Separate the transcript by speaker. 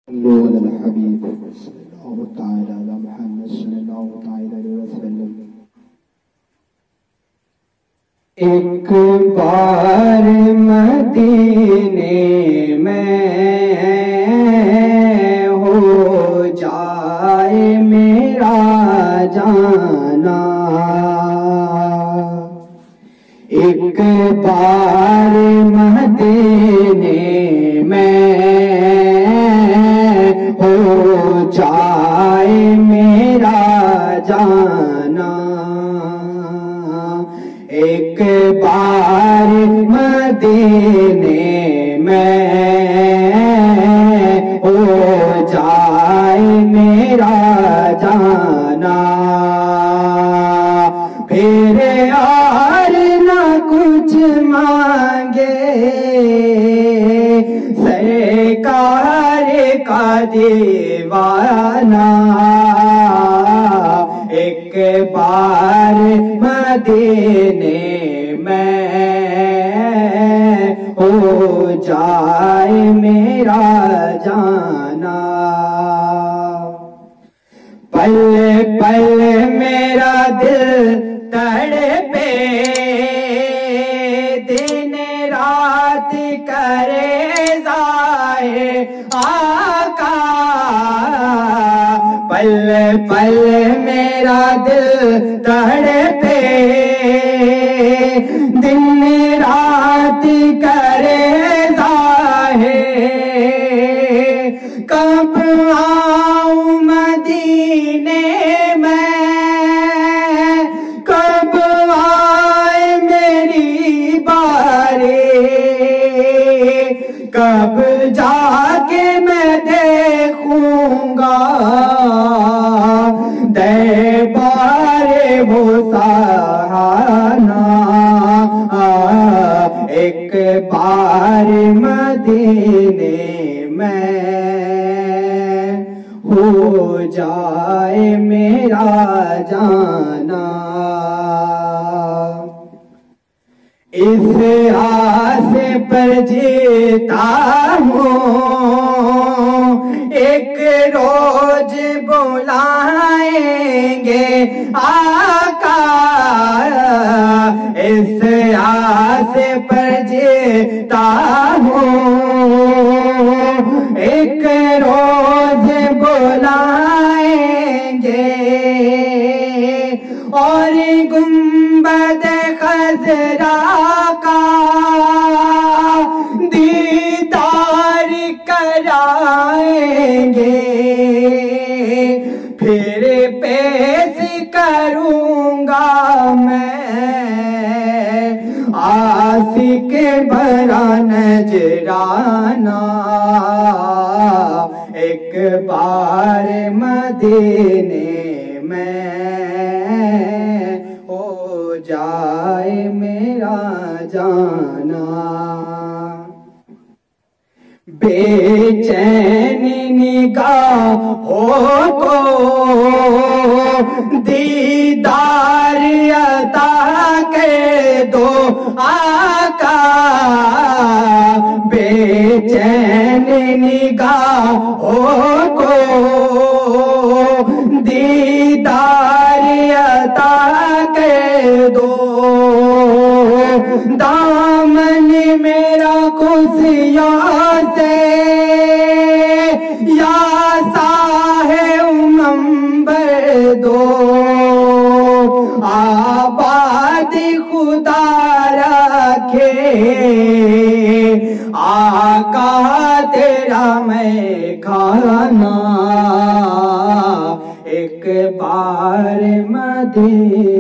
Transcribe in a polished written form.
Speaker 1: على الحبيب صلى الله تعالى على محمد صلى الله تعالى عليه وسلم. ایک بار مدینے میں ہو جائے میرا جانا، ایک بار مدینے میں ہو جائے میرا جانا، ایک بار مدینے میں ہو جائے میرا جانا، پھر اور نہ کچھ مانگے سرکار کا دیوانہ، ایک بار مدینے میں ہو جائے میرا جانا، پل پل میرا دل تڑپے دن رات کرے ضائع آقا، پل پل میرا دل تڑپے دن رات کرے ضائع، کب آؤں مدینے میں، کب آئے میری باری، کب جا کے میں دیکھوں گا دربار وہ سہانا، ایک بار مدینے میں ہو جائے میرا جانا، اس آس پر جیتا ہوں ایک روز بلائیں گے آقا، اس آس پر جیتا ہوں ایک روز بلائیں گے، اور گنبد خضرا کا دیدار کرائیں گے، پھر پیش کروں گا میں عاشق بھرا نجرانہ، ایک بار مدینے میں ہو جائے میرا جانا، بے چین نگاہوں کو دیدار عطا کر دو آقا، بے چین نگاہوں کو دیدار عطا کر دو، دامن میرا خوشیوں سے یا صاحب منبر دو، آباد خدا رکھے آقا تیرا میں کھانا، ایک بار مدینے